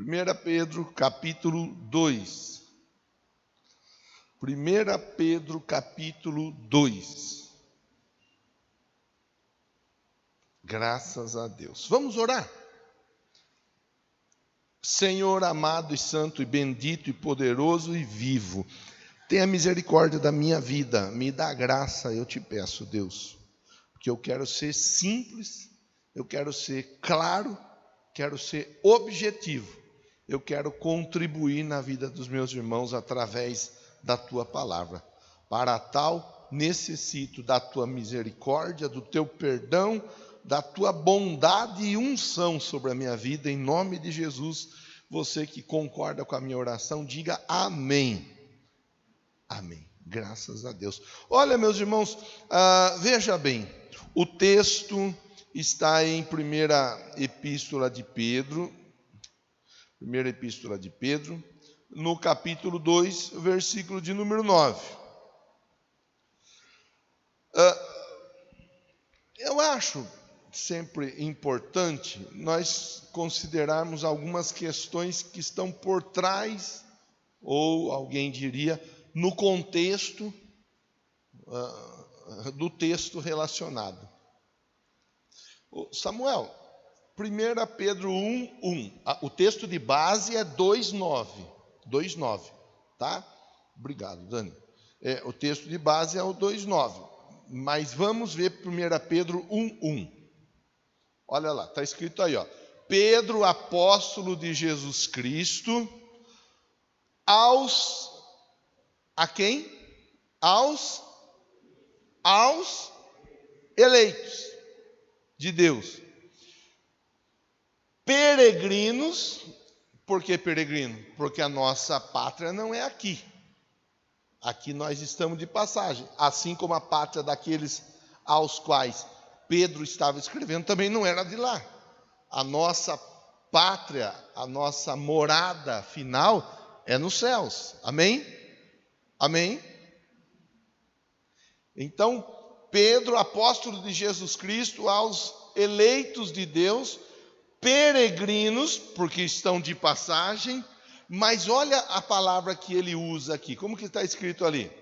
1 Pedro capítulo 2. 1 Pedro capítulo 2. Graças a Deus. Vamos orar? Senhor amado e santo e bendito e poderoso e vivo, tenha misericórdia da minha vida, me dá graça, eu te peço, Deus, porque eu quero ser simples, eu quero ser claro, quero ser objetivo, eu quero contribuir na vida dos meus irmãos através da tua palavra. Para tal, necessito da tua misericórdia, do teu perdão, da tua bondade e unção sobre a minha vida, em nome de Jesus. Você que concorda com a minha oração, diga amém. Amém. Graças a Deus. Olha, meus irmãos, veja bem, o texto está em primeira epístola de Pedro, no capítulo 2, versículo de número 9. Eu acho sempre importante nós considerarmos algumas questões que estão por trás, ou alguém diria, no contexto do texto relacionado. Samuel, 1 Pedro 1:1. O texto de base é 2:9, tá? Obrigado, Dani. O texto de base é o 2:9. Mas vamos ver 1 Pedro 1:1. Olha lá, está escrito aí, ó. Pedro, apóstolo de Jesus Cristo, a quem? Aos eleitos de Deus. Peregrinos. Por que peregrino? Porque a nossa pátria não é aqui. Aqui nós estamos de passagem. Assim como a pátria daqueles aos quais Pedro estava escrevendo também não era de lá. A nossa pátria, a nossa morada final é nos céus. Amém? Amém? Então, Pedro, apóstolo de Jesus Cristo, aos eleitos de Deus, peregrinos, porque estão de passagem, mas olha a palavra que ele usa aqui. Como que está escrito ali?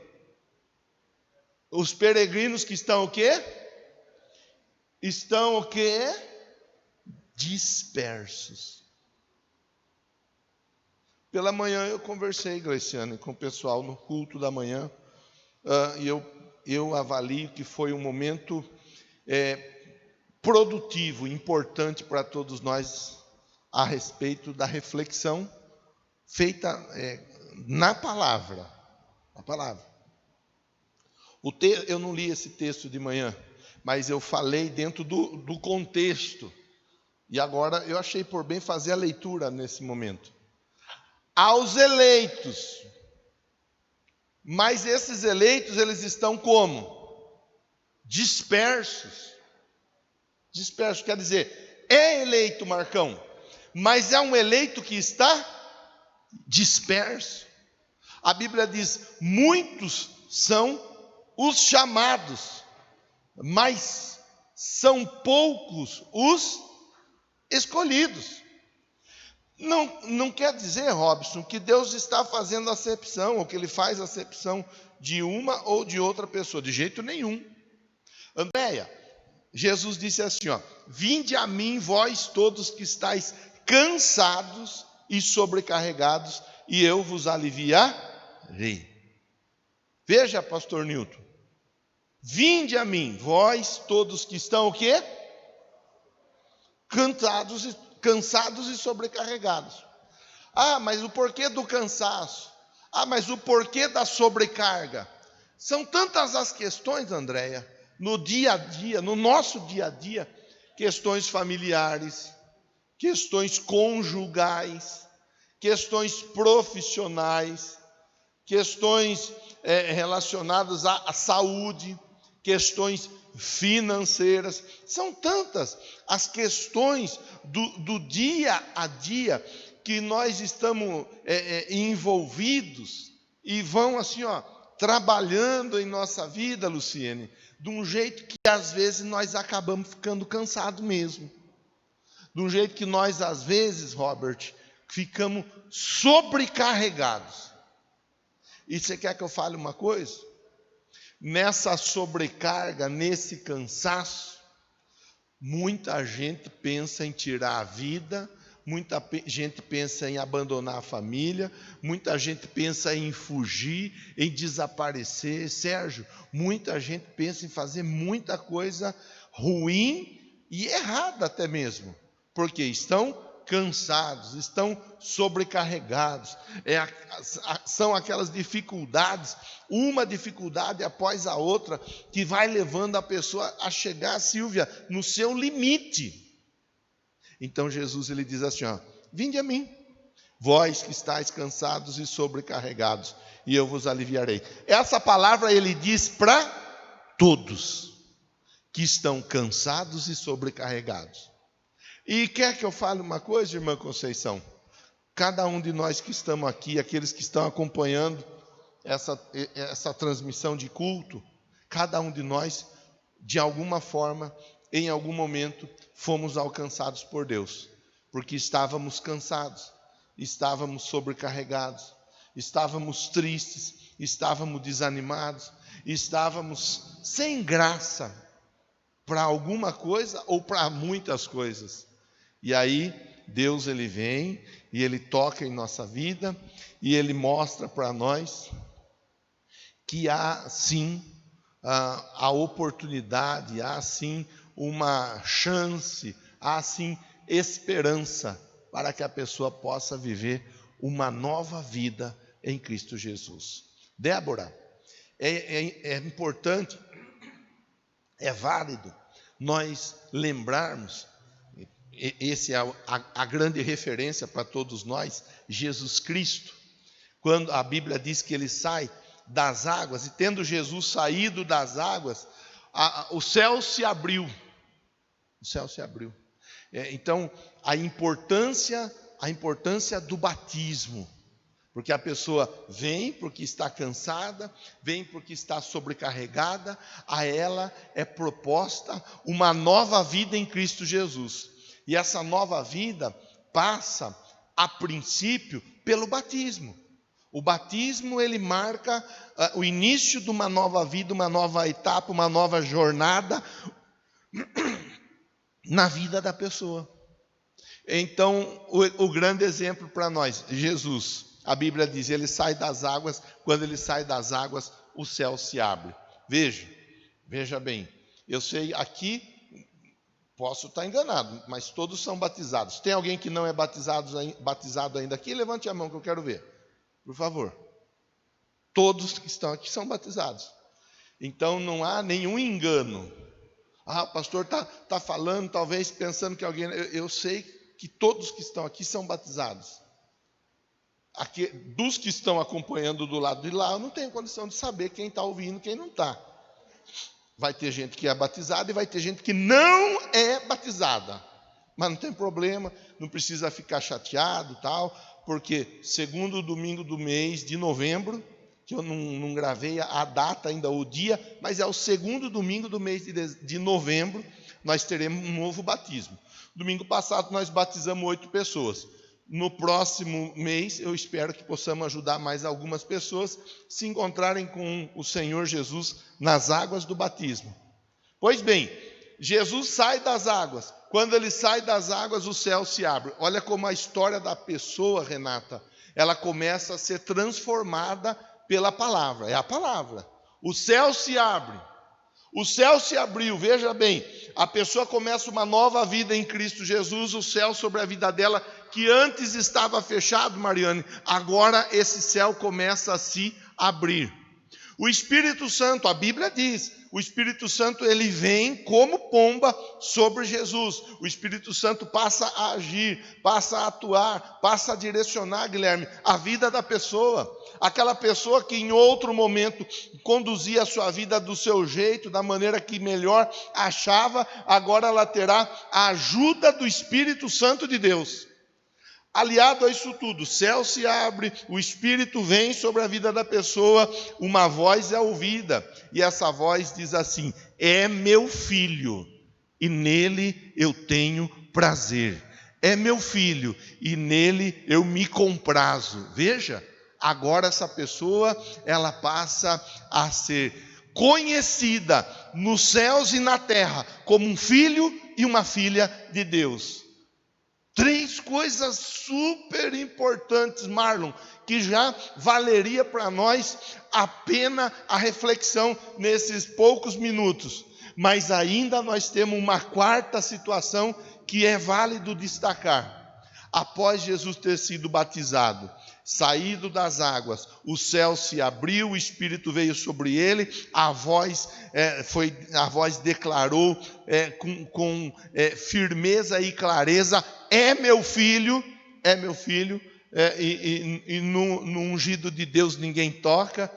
Os peregrinos que estão o quê? Estão o quê? Dispersos. Pela manhã eu conversei, Gleiciane, com o pessoal no culto da manhã, e eu avalio que foi um momento produtivo, importante para todos nós, a respeito da reflexão feita na palavra. A palavra. Eu não li esse texto de manhã, mas eu falei dentro do contexto. E agora eu achei por bem fazer a leitura nesse momento. Aos eleitos. Mas esses eleitos, eles estão como? Dispersos. Dispersos quer dizer, é eleito, Marcão, mas é um eleito que está disperso. A Bíblia diz, muitos são os chamados, mas são poucos os escolhidos. Não quer dizer, Robson, que Deus está fazendo acepção, ou que Ele faz acepção de uma ou de outra pessoa, de jeito nenhum. Andréia, Jesus disse assim, ó, vinde a mim vós todos que estáis cansados e sobrecarregados, e eu vos aliviarei. Veja, pastor Newton, vinde a mim, vós todos que estão o quê? Cansados e sobrecarregados. Mas o porquê do cansaço? Mas o porquê da sobrecarga? São tantas as questões, Andréia, no dia a dia, no nosso dia a dia, questões familiares, questões conjugais, questões profissionais, questões relacionadas à saúde, questões financeiras. São tantas as questões do dia a dia que nós estamos envolvidos e vão assim, ó, trabalhando em nossa vida, Luciene, de um jeito que às vezes nós acabamos ficando cansados mesmo. De um jeito que nós às vezes, Robert, ficamos sobrecarregados. E você quer que eu fale uma coisa? Nessa sobrecarga, nesse cansaço, muita gente pensa em tirar a vida, muita gente pensa em abandonar a família, muita gente pensa em fugir, em desaparecer. Sérgio, muita gente pensa em fazer muita coisa ruim e errada até mesmo, porque estão cansados, estão sobrecarregados. São aquelas dificuldades, uma dificuldade após a outra, que vai levando a pessoa a chegar, Silvia, no seu limite. Então Jesus, ele diz assim, vinde a mim, vós que estáis cansados e sobrecarregados, e eu vos aliviarei. Essa palavra ele diz para todos que estão cansados e sobrecarregados. E quer que eu fale uma coisa, irmã Conceição? Cada um de nós que estamos aqui, aqueles que estão acompanhando essa transmissão de culto, cada um de nós, de alguma forma, em algum momento, fomos alcançados por Deus, porque estávamos cansados, estávamos sobrecarregados, estávamos tristes, estávamos desanimados, estávamos sem graça para alguma coisa ou para muitas coisas. E aí Deus, ele vem e ele toca em nossa vida e ele mostra para nós que há sim a oportunidade, há sim uma chance, há sim esperança para que a pessoa possa viver uma nova vida em Cristo Jesus. Débora, é importante, é válido nós lembrarmos, esse é a grande referência para todos nós, Jesus Cristo. Quando a Bíblia diz que ele sai das águas, e tendo Jesus saído das águas, o céu se abriu. O céu se abriu. Então, a importância do batismo, porque a pessoa vem porque está cansada, vem porque está sobrecarregada, a ela é proposta uma nova vida em Cristo Jesus. E essa nova vida passa, a princípio, pelo batismo. O batismo, ele marca o início de uma nova vida, uma nova etapa, uma nova jornada na vida da pessoa. Então, o grande exemplo para nós, Jesus, a Bíblia diz, ele sai das águas, quando ele sai das águas, o céu se abre. Veja bem, eu sei aqui, posso estar enganado, mas todos são batizados. Tem alguém que não é batizado ainda aqui? Levante a mão que eu quero ver, por favor. Todos que estão aqui são batizados. Então não há nenhum engano. O pastor está falando, talvez pensando que alguém... Eu sei que todos que estão aqui são batizados. Aqui, dos que estão acompanhando do lado de lá, eu não tenho condição de saber quem está ouvindo e quem não está. Vai ter gente que é batizada e vai ter gente que não é batizada. Mas não tem problema, não precisa ficar chateado e tal, porque segundo domingo do mês de novembro, que eu não gravei a data ainda, o dia, mas é o segundo domingo do mês de novembro, nós teremos um novo batismo. Domingo passado nós batizamos 8 pessoas. No próximo mês, eu espero que possamos ajudar mais algumas pessoas se encontrarem com o Senhor Jesus nas águas do batismo. Pois bem, Jesus sai das águas. Quando ele sai das águas, o céu se abre. Olha como a história da pessoa, Renata, ela começa a ser transformada pela palavra. É a palavra. O céu se abre. O céu se abriu, veja bem, a pessoa começa uma nova vida em Cristo Jesus, o céu sobre a vida dela, que antes estava fechado, Mariane, agora esse céu começa a se abrir. O Espírito Santo, a Bíblia diz, o Espírito Santo ele vem como pomba sobre Jesus. O Espírito Santo passa a agir, passa a atuar, passa a direcionar, Guilherme, a vida da pessoa. Aquela pessoa que em outro momento conduzia a sua vida do seu jeito, da maneira que melhor achava, agora ela terá a ajuda do Espírito Santo de Deus. Aliado a isso tudo, o céu se abre, o Espírito vem sobre a vida da pessoa, uma voz é ouvida, e essa voz diz assim: é meu filho, e nele eu tenho prazer. é meu filho e nele eu me comprazo. Veja, agora essa pessoa, ela passa a ser conhecida nos céus e na terra como um filho e uma filha de Deus. 3 coisas super importantes, Marlon, que já valeria para nós a pena a reflexão nesses poucos minutos. Mas ainda nós temos uma 4ª situação que é válido destacar. Após Jesus ter sido batizado, saído das águas, o céu se abriu, o Espírito veio sobre ele, a voz declarou com firmeza e clareza: é meu filho, e no ungido de Deus ninguém toca.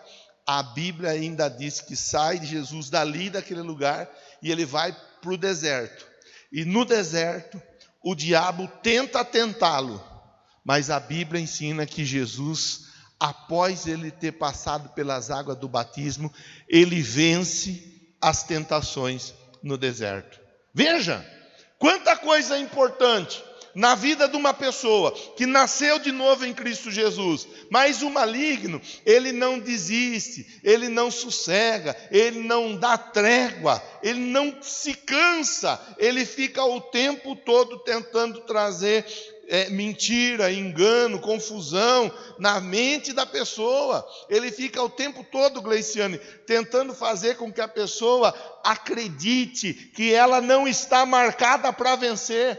A Bíblia ainda diz que sai Jesus dali daquele lugar e ele vai para o deserto. E no deserto o diabo tenta tentá-lo, mas a Bíblia ensina que Jesus, após ele ter passado pelas águas do batismo, ele vence as tentações no deserto. Veja, quanta coisa importante na vida de uma pessoa que nasceu de novo em Cristo Jesus. Mas o maligno, ele não desiste, ele não sossega, ele não dá trégua, ele não se cansa, ele fica o tempo todo tentando trazer mentira, engano, confusão na mente da pessoa. Ele fica o tempo todo, Gleiciane, tentando fazer com que a pessoa acredite que ela não está marcada para vencer.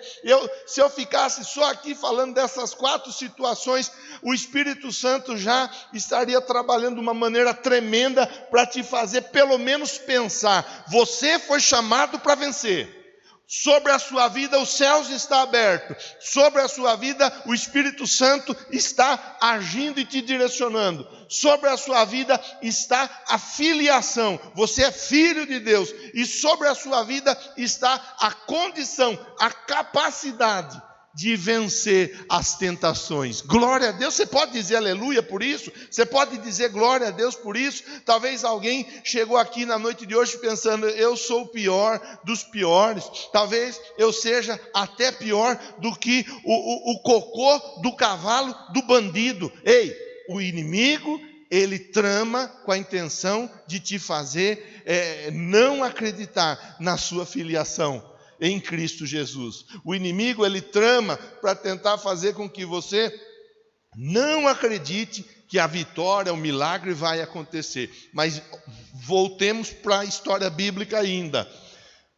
Se eu ficasse só aqui falando dessas 4 situações, o Espírito Santo já estaria trabalhando de uma maneira tremenda para te fazer pelo menos pensar: você foi chamado para vencer. Sobre a sua vida os céus estão abertos. Sobre a sua vida o Espírito Santo está agindo e te direcionando. Sobre a sua vida está a filiação. Você é filho de Deus. E sobre a sua vida está a condição, a capacidade de vencer as tentações. Glória a Deus. Você pode dizer aleluia por isso? Você pode dizer glória a Deus por isso? Talvez alguém chegou aqui na noite de hoje pensando: eu sou o pior dos piores. Talvez eu seja até pior do que o cocô do cavalo do bandido. Ei, o inimigo, ele trama com a intenção de te fazer não acreditar na sua filiação em Cristo Jesus. O inimigo, ele trama para tentar fazer com que você não acredite que a vitória, o milagre vai acontecer. Mas voltemos para a história bíblica ainda.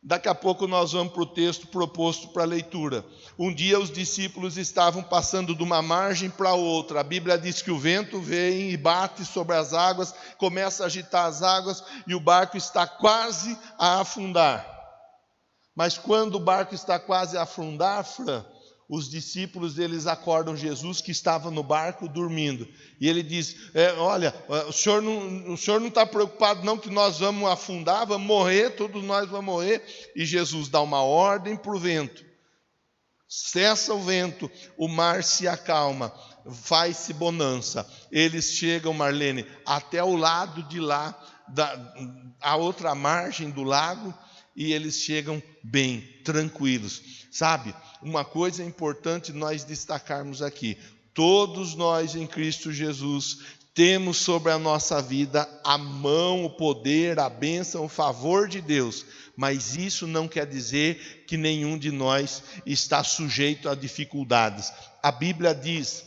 Daqui a pouco nós vamos para o texto proposto para a leitura. Um dia os discípulos estavam passando de uma margem para outra. A Bíblia diz que o vento vem e bate sobre as águas, começa a agitar as águas e o barco está quase a afundar. Mas quando o barco está quase a afundar, os discípulos, eles acordam Jesus, que estava no barco dormindo. E ele diz: olha, o senhor não está preocupado não que nós vamos afundar, vamos morrer, todos nós vamos morrer. E Jesus dá uma ordem para o vento. Cessa o vento, o mar se acalma, faz-se bonança. Eles chegam, Marlene, até o lado de lá, a outra margem do lago, e eles chegam bem, tranquilos. Sabe, uma coisa importante nós destacarmos aqui: todos nós em Cristo Jesus temos sobre a nossa vida a mão, o poder, a bênção, o favor de Deus. Mas isso não quer dizer que nenhum de nós está sujeito a dificuldades. A Bíblia diz: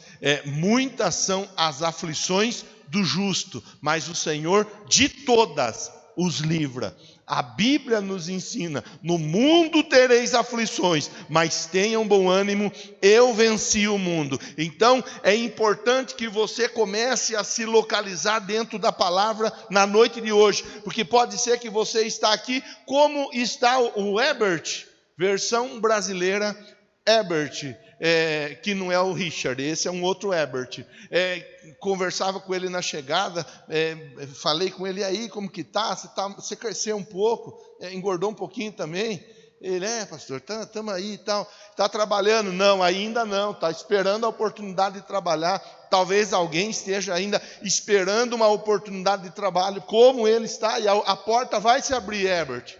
muitas são as aflições do justo, mas o Senhor de todas os livra. A Bíblia nos ensina: no mundo tereis aflições, mas tenham bom ânimo, eu venci o mundo. Então é importante que você comece a se localizar dentro da palavra na noite de hoje, porque pode ser que você está aqui como está o Herbert, versão brasileira Herbert, que não é o Richard, esse é um outro Herbert. Conversava com ele na chegada, falei com ele: e aí, como que tá? Você cresceu um pouco, engordou um pouquinho também? Ele: pastor, estamos aí e tal. Está trabalhando? Não, ainda não, está esperando a oportunidade de trabalhar. Talvez alguém esteja ainda esperando uma oportunidade de trabalho, como ele está, e a porta vai se abrir, Herbert.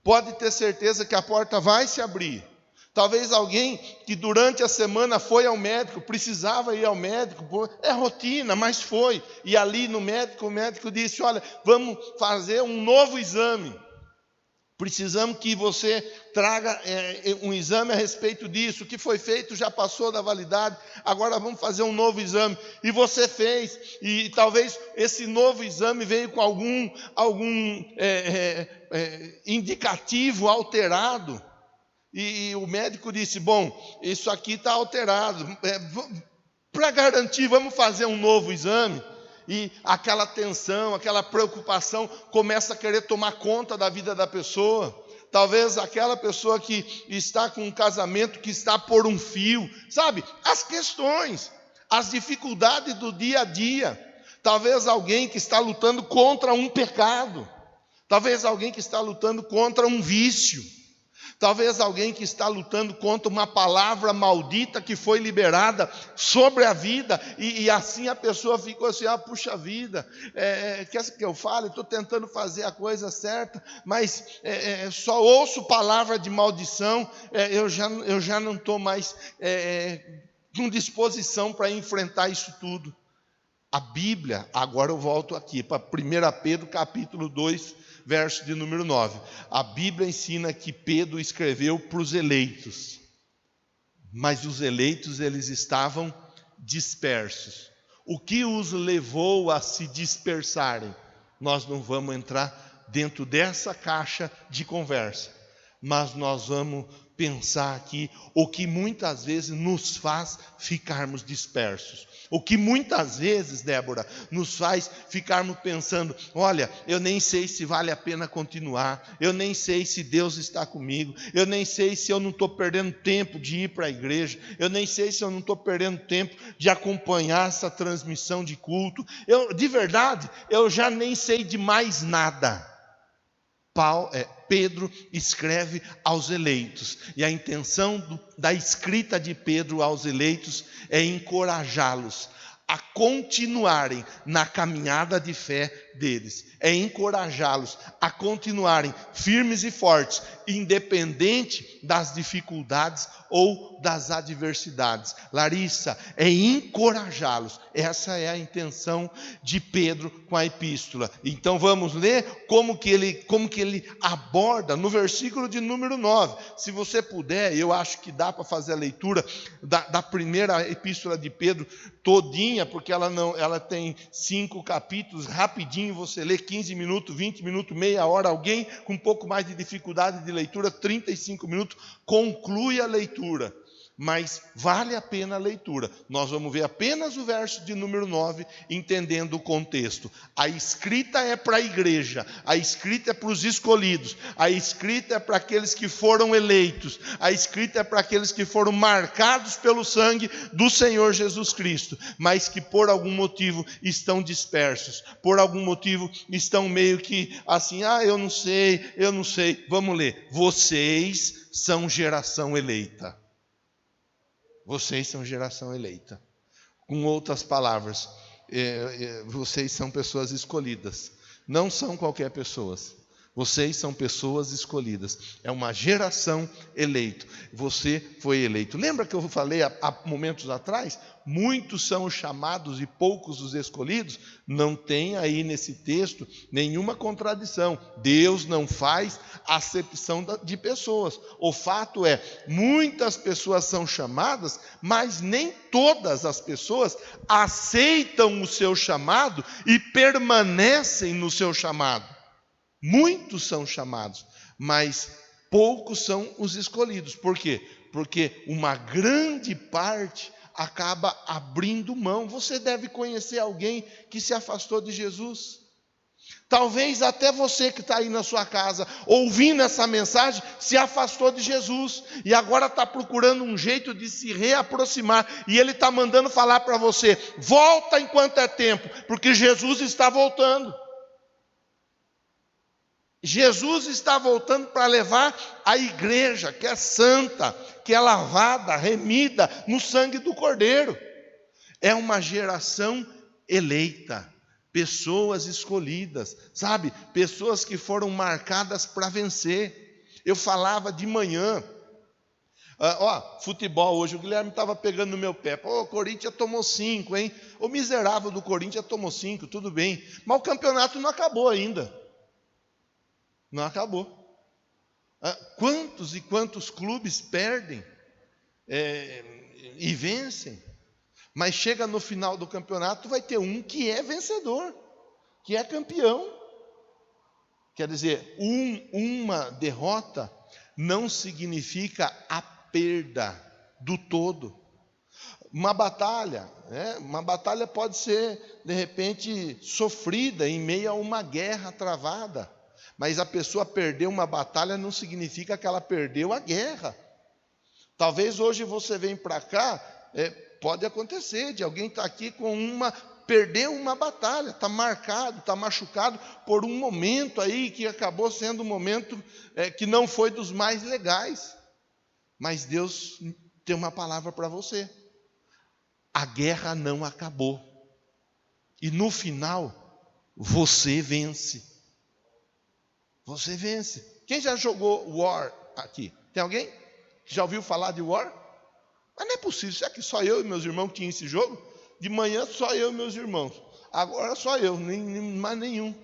Pode ter certeza que a porta vai se abrir. Talvez alguém que durante a semana foi ao médico, precisava ir ao médico, é rotina, mas foi. E ali no médico, o médico disse: olha, vamos fazer um novo exame. Precisamos que você traga um exame a respeito disso. O que foi feito já passou da validade, agora vamos fazer um novo exame. E você fez, e talvez esse novo exame veio com algum indicativo alterado. E o médico disse: bom, isso aqui está alterado. Para garantir, vamos fazer um novo exame. E aquela tensão, aquela preocupação começa a querer tomar conta da vida da pessoa. Talvez aquela pessoa que está com um casamento que está por um fio, sabe? As questões, as dificuldades do dia a dia. Talvez alguém que está lutando contra um pecado. Talvez alguém que está lutando contra um vício. Talvez alguém que está lutando contra uma palavra maldita que foi liberada sobre a vida, e assim a pessoa ficou assim: puxa vida, quer que eu fale? Estou tentando fazer a coisa certa, mas só ouço palavra de maldição, eu já não estou mais com disposição para enfrentar isso tudo. A Bíblia, agora eu volto aqui para 1 Pedro capítulo 2, verso de número 9. A Bíblia ensina que Pedro escreveu para os eleitos, mas os eleitos eles estavam dispersos. O que os levou a se dispersarem? Nós não vamos entrar dentro dessa caixa de conversa, mas nós vamos pensar aqui o que muitas vezes nos faz ficarmos dispersos. O que muitas vezes, Débora, nos faz ficarmos pensando: olha, eu nem sei se vale a pena continuar, eu nem sei se Deus está comigo, eu nem sei se eu não estou perdendo tempo de ir para a igreja, eu nem sei se eu não estou perdendo tempo de acompanhar essa transmissão de culto, de verdade, eu já nem sei de mais nada. Pedro escreve aos eleitos, e a intenção da escrita de Pedro aos eleitos é encorajá-los a continuarem na caminhada de fé deles, é encorajá-los a continuarem firmes e fortes, independente das dificuldades ou das adversidades. Larissa, é encorajá-los. Essa é a intenção de Pedro com a epístola. Então vamos ler como que ele aborda no versículo de número 9. Se você puder, eu acho que dá para fazer a leitura da primeira epístola de Pedro todinha, porque ela tem 5 capítulos. Rapidinho você lê, 15 minutos, 20 minutos, meia hora. Alguém com um pouco mais de dificuldade de leitura, 35 minutos, conclui a leitura. Mas vale a pena a leitura. Nós vamos ver apenas o verso de número 9, entendendo o contexto. A escrita é para a igreja, a escrita é para os escolhidos, a escrita é para aqueles que foram eleitos, a escrita é para aqueles que foram marcados pelo sangue do Senhor Jesus Cristo, mas que por algum motivo estão dispersos, por algum motivo estão meio que assim: eu não sei. Vamos ler. Vocês são geração eleita. Vocês são geração eleita. Com outras palavras, vocês são pessoas escolhidas. Não são qualquer pessoas. Vocês são pessoas escolhidas. É uma geração eleita. Você foi eleito. Lembra que eu falei há momentos atrás? Muitos são os chamados e poucos os escolhidos. Não tem aí nesse texto nenhuma contradição. Deus não faz acepção de pessoas. O fato é, muitas pessoas são chamadas, mas nem todas as pessoas aceitam o seu chamado e permanecem no seu chamado. Muitos são chamados, mas poucos são os escolhidos. Por quê? Porque uma grande parte acaba abrindo mão. Você deve conhecer alguém que se afastou de Jesus. Talvez até você que está aí na sua casa, ouvindo essa mensagem, se afastou de Jesus. E agora está procurando um jeito de se reaproximar. E Ele está mandando falar para você: volta enquanto é tempo, porque Jesus está voltando. Jesus está voltando para levar a igreja, que é santa, que é lavada, remida no sangue do Cordeiro. É uma geração eleita, pessoas escolhidas, sabe? Pessoas que foram marcadas para vencer. Eu falava de manhã, Futebol hoje, o Guilherme estava pegando no meu pé. Pô, o Corinthians tomou 5, hein? O miserável do Corinthians tomou 5, tudo bem. Mas o campeonato não acabou ainda. Não acabou. Quantos e quantos clubes perdem e vencem? Mas chega no final do campeonato, vai ter um que é vencedor, que é campeão. Quer dizer, uma derrota não significa a perda do todo. Uma batalha pode ser, de repente, sofrida em meio a uma guerra travada. Mas a pessoa perder uma batalha não significa que ela perdeu a guerra. Talvez hoje você vem para cá, pode acontecer de alguém estar aqui perdeu uma batalha, está marcado, está machucado por um momento aí que acabou sendo um momento que não foi dos mais legais. Mas Deus tem uma palavra para você. A guerra não acabou. E no final, você vence. Você vence. Quem já jogou War aqui? Tem alguém que já ouviu falar de War? Mas não é possível. Será que só eu e meus irmãos tinham esse jogo? De manhã só eu e meus irmãos. Agora só eu, mais nenhum.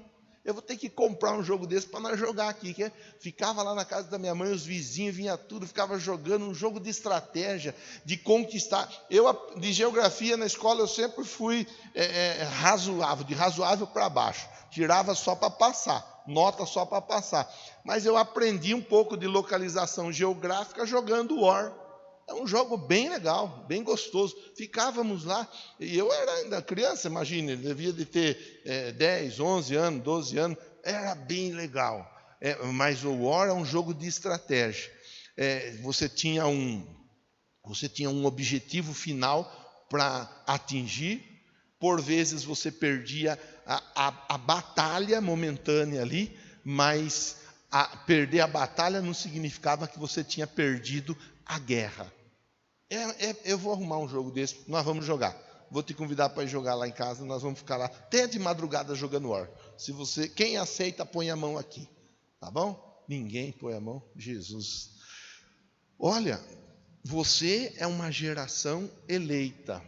Eu vou ter que comprar um jogo desse para nós jogar aqui. Ficava lá na casa da minha mãe, os vizinhos vinham tudo, ficava jogando um jogo de estratégia, de conquistar. De geografia na escola eu sempre fui razoável, de razoável para baixo. Tirava só para passar, nota só para passar. Mas eu aprendi um pouco de localização geográfica jogando War. É um jogo bem legal, bem gostoso. Ficávamos lá, e eu era ainda criança, imagine, devia de ter 10, 11 anos, 12 anos, era bem legal. Mas o War é um jogo de estratégia. Você tinha um objetivo final para atingir, por vezes você perdia a batalha momentânea ali, mas perder a batalha não significava que você tinha perdido a guerra. Eu vou arrumar um jogo desse, nós vamos jogar. Vou te convidar para ir jogar lá em casa, nós vamos ficar lá até de madrugada jogando War. Quem aceita, põe a mão aqui, tá bom? Ninguém põe a mão, Jesus. Olha, você é uma geração eleita.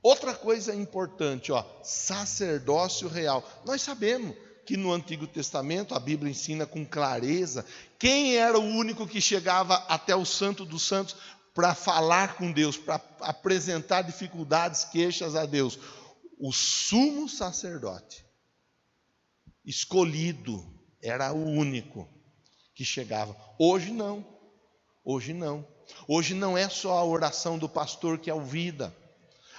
Outra coisa importante, sacerdócio real. Nós sabemos que no Antigo Testamento a Bíblia ensina com clareza quem era o único que chegava até o Santo dos Santos para falar com Deus, para apresentar dificuldades, queixas a Deus. O sumo sacerdote, escolhido, era o único que chegava. Hoje não. Hoje não é só a oração do pastor que é ouvida.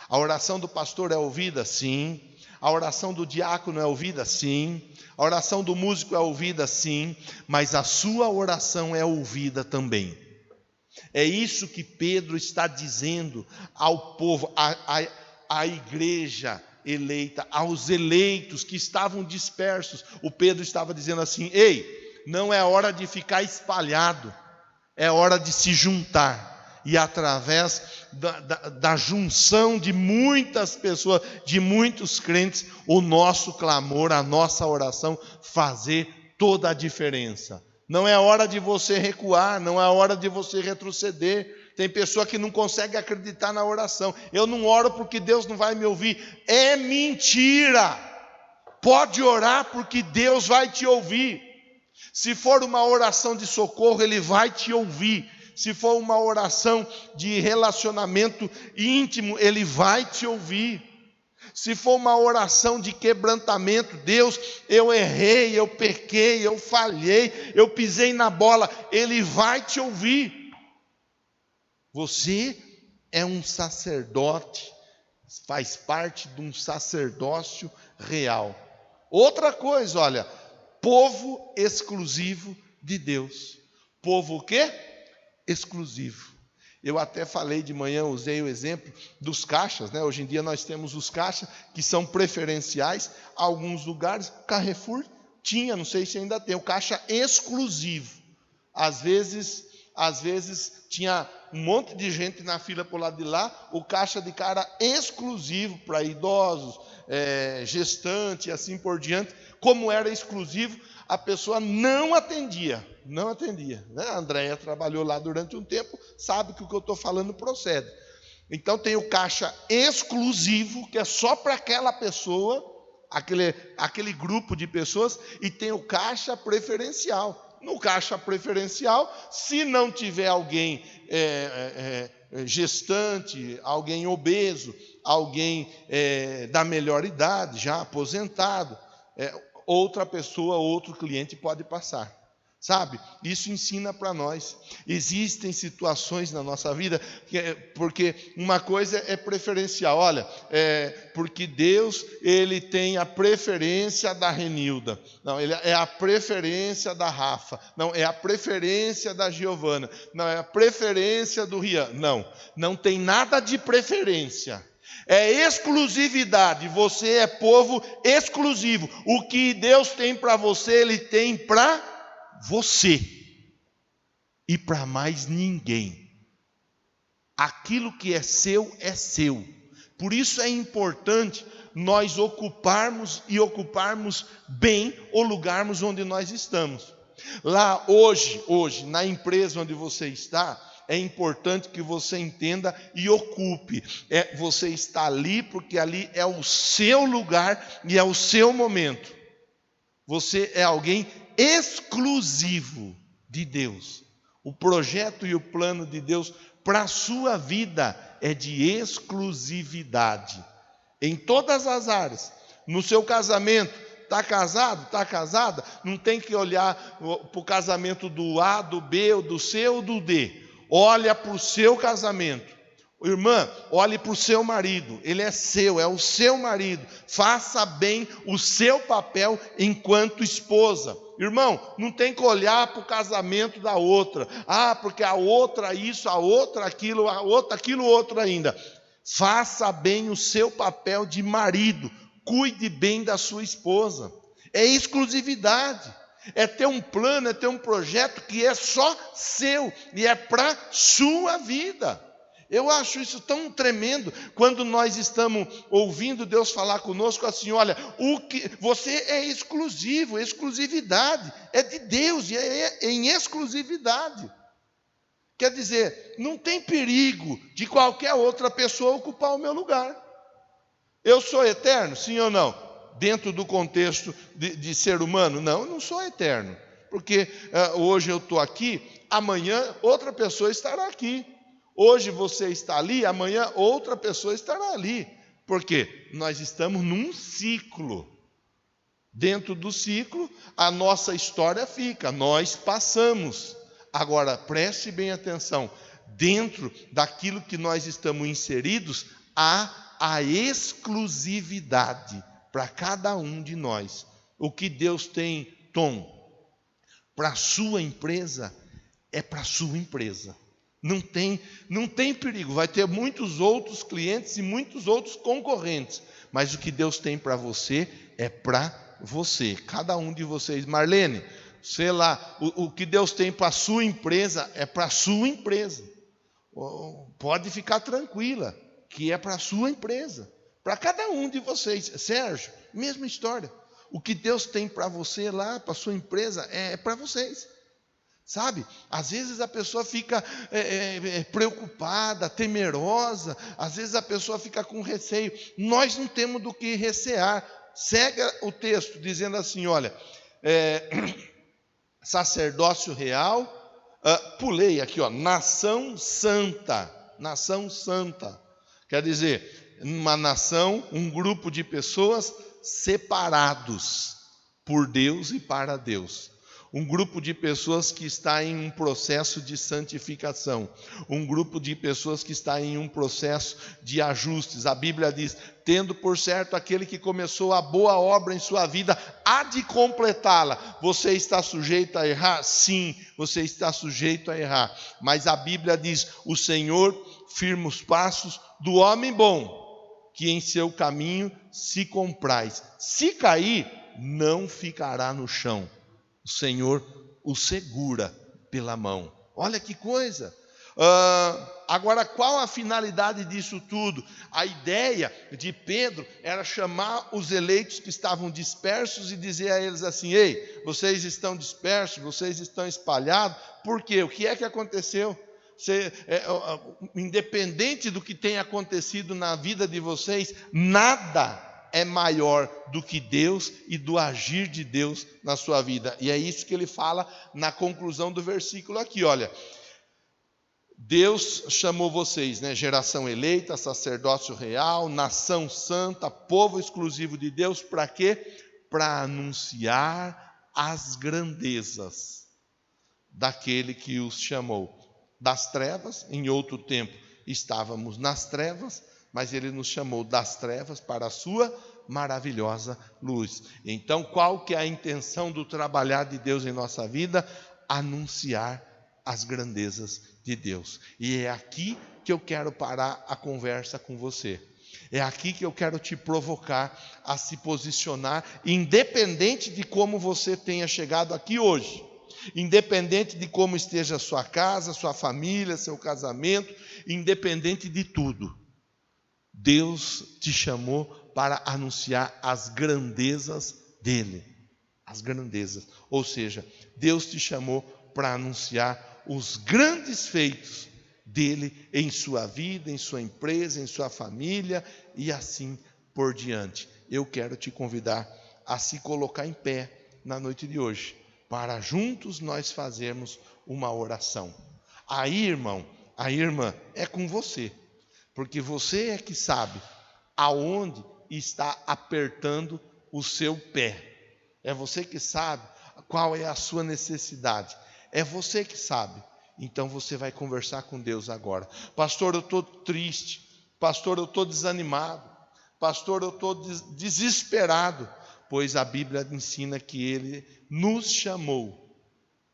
A oração do pastor é ouvida? Sim. A oração do diácono é ouvida? Sim. A oração do músico é ouvida? Sim. Mas a sua oração é ouvida também. É isso que Pedro está dizendo ao povo, à igreja eleita, aos eleitos que estavam dispersos. O Pedro estava dizendo assim: ei, não é hora de ficar espalhado, é hora de se juntar. E através da junção de muitas pessoas, de muitos crentes, o nosso clamor, a nossa oração fazer toda a diferença. Não é hora de você recuar, não é hora de você retroceder. Tem pessoa que não consegue acreditar na oração. Eu não oro porque Deus não vai me ouvir. É mentira. Pode orar porque Deus vai te ouvir. Se for uma oração de socorro, Ele vai te ouvir. Se for uma oração de relacionamento íntimo, Ele vai te ouvir. Se for uma oração de quebrantamento, Deus, eu errei, eu pequei, eu falhei, eu pisei na bola, Ele vai te ouvir. Você é um sacerdote, faz parte de um sacerdócio real. Outra coisa, olha, povo exclusivo de Deus. Povo o quê? Exclusivo. Eu até falei de manhã, usei o exemplo dos caixas, né? Hoje em dia nós temos os caixas que são preferenciais. Alguns lugares, Carrefour tinha, não sei se ainda tem, o caixa exclusivo. Às vezes tinha um monte de gente na fila para o lado de lá, o caixa de cara exclusivo para idosos, gestante e assim por diante. Como era exclusivo, a pessoa não atendia. Né? A Andréia trabalhou lá durante um tempo, sabe que o que eu estou falando procede. Então tem o caixa exclusivo, que é só para aquela pessoa, aquele grupo de pessoas, e tem o caixa preferencial. No caixa preferencial, se não tiver alguém gestante, alguém obeso, alguém da melhor idade, já aposentado, outra pessoa, outro cliente pode passar. Sabe, isso ensina para nós. Existem situações na nossa vida, porque uma coisa é preferencial. Olha, porque Deus, Ele tem a preferência da Renilda. Não, Ele é a preferência da Rafa. Não, é a preferência da Giovana. Não, é a preferência do Rian. Não tem nada de preferência. É exclusividade. Você é povo exclusivo. O que Deus tem para você, Ele tem para você e para mais ninguém. Aquilo que é seu é seu. Por isso é importante nós ocuparmos bem o lugar onde nós estamos. Lá hoje, na empresa onde você está, é importante que você entenda e ocupe. Você está ali porque ali é o seu lugar e é o seu momento. Você é alguém exclusivo de Deus. O projeto e o plano de Deus para a sua vida é de exclusividade. Em todas as áreas. No seu casamento, está casado, está casada, não tem que olhar para o casamento do A, do B, ou do C ou do D. Olha para o seu casamento. Irmã, olhe para o seu marido, ele é seu, é o seu marido. Faça bem o seu papel enquanto esposa. Irmão, não tem que olhar para o casamento da outra. Porque a outra isso, a outra aquilo, aquilo outro ainda. Faça bem o seu papel de marido. Cuide bem da sua esposa. É exclusividade. É ter um plano, é ter um projeto que é só seu e é para sua vida. Eu acho isso tão tremendo quando nós estamos ouvindo Deus falar conosco assim: olha, você é exclusivo, exclusividade, é de Deus e é em exclusividade. Quer dizer, não tem perigo de qualquer outra pessoa ocupar o meu lugar. Eu sou eterno, sim ou não? Dentro do contexto de ser humano? Não, eu não sou eterno. Porque hoje eu estou aqui, amanhã outra pessoa estará aqui. Hoje você está ali, amanhã outra pessoa estará ali. Por quê? Nós estamos num ciclo. Dentro do ciclo, a nossa história fica, nós passamos. Agora, preste bem atenção. Dentro daquilo que nós estamos inseridos, há a exclusividade para cada um de nós. O que Deus tem, Tom, para a sua empresa, é para a sua empresa. Não tem perigo, vai ter muitos outros clientes e muitos outros concorrentes, mas o que Deus tem para você é para você, cada um de vocês. Marlene, sei lá, o que Deus tem para a sua empresa é para a sua empresa. Pode ficar tranquila, que é para a sua empresa, para cada um de vocês. Sérgio, mesma história. O que Deus tem para você lá, para a sua empresa, é para vocês. Sabe, às vezes a pessoa fica preocupada, temerosa, às vezes a pessoa fica com receio. Nós não temos do que recear. Segue o texto dizendo assim, olha, sacerdócio real, pulei aqui, nação santa, quer dizer, uma nação, um grupo de pessoas separados por Deus e para Deus. Um grupo de pessoas que está em um processo de santificação. Um grupo de pessoas que está em um processo de ajustes. A Bíblia diz, tendo por certo aquele que começou a boa obra em sua vida, há de completá-la. Você está sujeito a errar? Sim, você está sujeito a errar. Mas a Bíblia diz, o Senhor firma os passos do homem bom, que em seu caminho se compraz. Se cair, não ficará no chão. O Senhor o segura pela mão. Olha que coisa. Agora, qual a finalidade disso tudo? A ideia de Pedro era chamar os eleitos que estavam dispersos e dizer a eles assim: ei, vocês estão dispersos, vocês estão espalhados. Por quê? O que é que aconteceu? independente do que tenha acontecido na vida de vocês, nada é maior do que Deus e do agir de Deus na sua vida. E é isso que ele fala na conclusão do versículo aqui, olha. Deus chamou vocês, geração eleita, sacerdócio real, nação santa, povo exclusivo de Deus, para quê? Para anunciar as grandezas daquele que os chamou das trevas. Em outro tempo estávamos nas trevas, mas ele nos chamou das trevas para a sua maravilhosa luz. Então, qual que é a intenção do trabalhar de Deus em nossa vida? Anunciar as grandezas de Deus. E é aqui que eu quero parar a conversa com você. É aqui que eu quero te provocar a se posicionar, independente de como você tenha chegado aqui hoje, independente de como esteja a sua casa, sua família, seu casamento, independente de tudo. Deus te chamou para anunciar as grandezas dele. As grandezas. Ou seja, Deus te chamou para anunciar os grandes feitos dele em sua vida, em sua empresa, em sua família e assim por diante. Eu quero te convidar a se colocar em pé na noite de hoje, para juntos nós fazermos uma oração. Aí, irmão, a irmã, é com você, porque você é que sabe aonde está apertando o seu pé. É você que sabe qual é a sua necessidade. É você que sabe. Então você vai conversar com Deus agora. Pastor, eu estou triste. Pastor, eu estou desanimado. Pastor, eu estou desesperado. Pois a Bíblia ensina que Ele nos chamou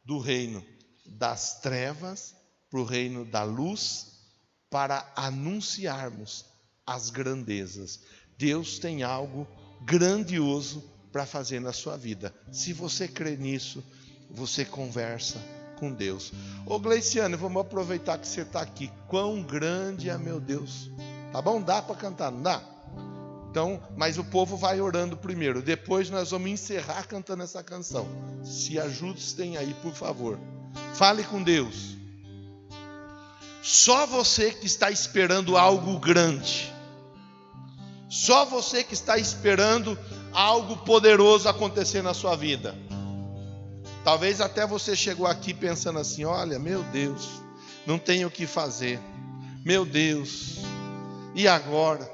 do reino das trevas para o reino da luz, para anunciarmos as grandezas. Deus tem algo grandioso para fazer na sua vida. Se você crê nisso, você conversa com Deus. Ô Gleiciano, vamos aproveitar que você está aqui. Quão grande é meu Deus. Tá bom? Dá para cantar, não dá? Então, mas o povo vai orando primeiro. Depois nós vamos encerrar cantando essa canção. Se ajustem aí, por favor. Fale com Deus. Só você que está esperando algo grande. Só você que está esperando algo poderoso acontecer na sua vida. Talvez até você chegou aqui pensando assim: olha, meu Deus, não tenho o que fazer. Meu Deus, e agora?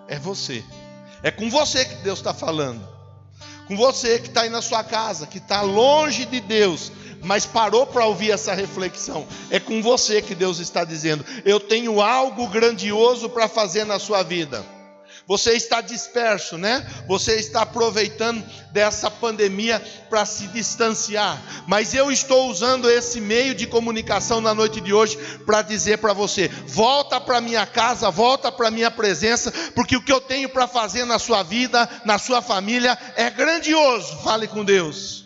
É você. É com você que Deus está falando. Com você que está aí na sua casa, que está longe de Deus, mas parou para ouvir essa reflexão. É com você que Deus está dizendo: eu tenho algo grandioso para fazer na sua vida. Você está disperso, né? Você está aproveitando dessa pandemia para se distanciar. Mas eu estou usando esse meio de comunicação na noite de hoje para dizer para você: volta para minha casa, volta para minha presença, porque o que eu tenho para fazer na sua vida, na sua família, é grandioso. Fale com Deus.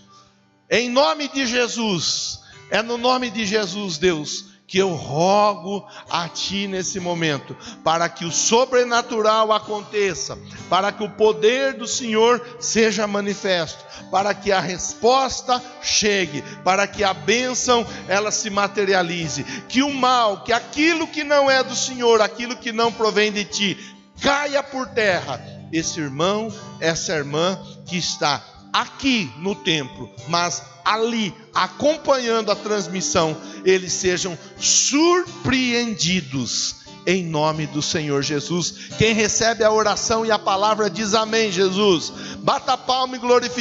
Em nome de Jesus, é no nome de Jesus, Deus, que eu rogo a Ti nesse momento, para que o sobrenatural aconteça, para que o poder do Senhor seja manifesto, para que a resposta chegue, para que a bênção ela se materialize, que o mal, que aquilo que não é do Senhor, aquilo que não provém de Ti, caia por terra. Esse irmão, essa irmã que está aqui no templo, mas ali acompanhando a transmissão, eles sejam surpreendidos em nome do Senhor Jesus. Quem recebe a oração e a palavra diz amém, Jesus. Bata a palma e glorifique.